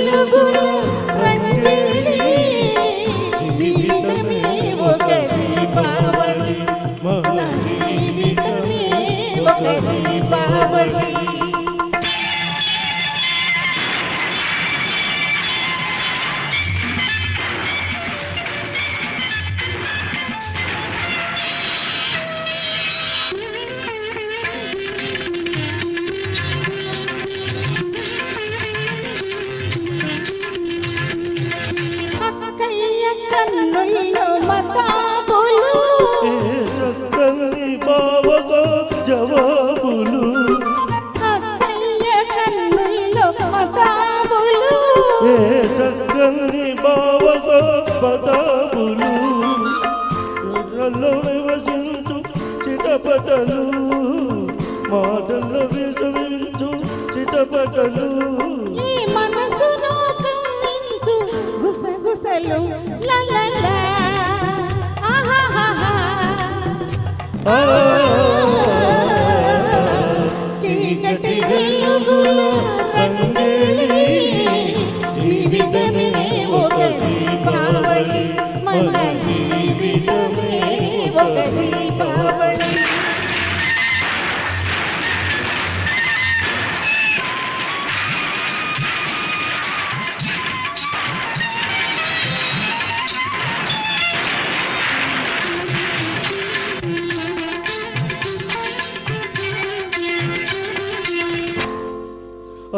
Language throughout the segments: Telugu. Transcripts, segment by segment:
వెలుగుల రంగేలి జీవితమే ఒక దీపావళి మన జీవితమే ఒక దీపావళి కన్నుల్లో మతాబులు చక్కని బావగా జవాబులు అక్కయ్య కన్నుల్లో మతాబులు చక్కని బావగా మతాబులు ఎర్రల్లో నివసించు చిటపటలు మాటల్లో విషమించు చిటపటలు ఈ మనసును కమ్మించు గుసగుసలు లలలా ఆహాహా చీకటి వెలుగుల రంగేలి జీవితమే ఒక దీపావళి మన జీవితమే ఒక దీపావళి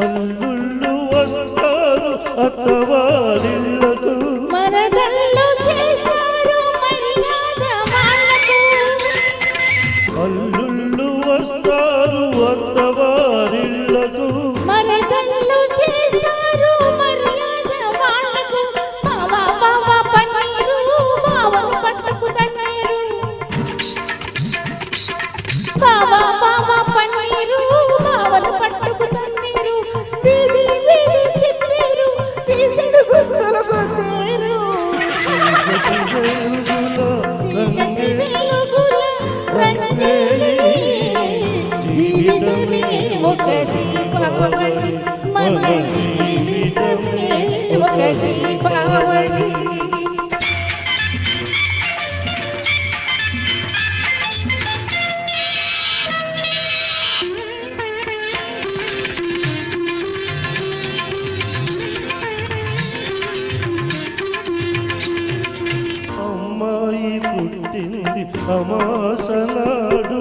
అల్లుళ్ళు వస్తారు అత్తవారిళ్ళకు మరదళ్ళు చేస్తారు మర్యాద వాళ్ళకు అల్లుళ్ళు వస్తారు అత్తవారిళ్ళకు మరదళ్ళు చేస్తారు మర్యాద వాళ్ళకు బావా బావా పన్నీరు బావను పట్టుకు తన్నీరు బావా బావా పన్నీరు బావను పట్టుకు తన్నీరు వీధి వీధి తిప్పారు తీసడు గుర్తులు గుర్తేరు చీకటి వెలుగుల రంగేలి జీవితమే ఒక దీపావళి మన జీవితమే ఒక దీపావళి అమ్మాయి పుట్టింది అమాసనాడు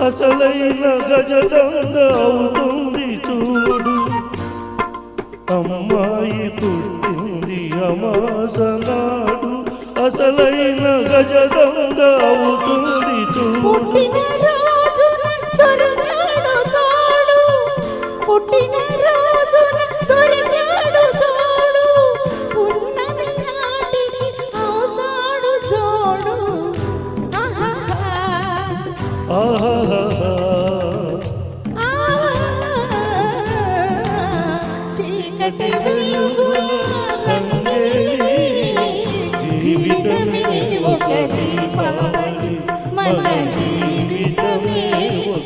అసలైన గజదంగ అవుతుంది చూడు అమ్మాయి పుట్టింది అమాసనాడు అసలైన గజదంగ అవుతుంది చూడు పుట్టిన రోజున దొరికాడు తోడు పుట్టిన రోజున దొరికాడు తోడు పున్నమి నాటికి అవుతాడు జోడు ఆహాహా ఆహాహా చీకటి వెలుగుల రంగేలి జీవితమే ఒక దీపావళి మన జీవితమే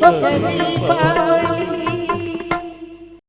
ఒక దీపావళి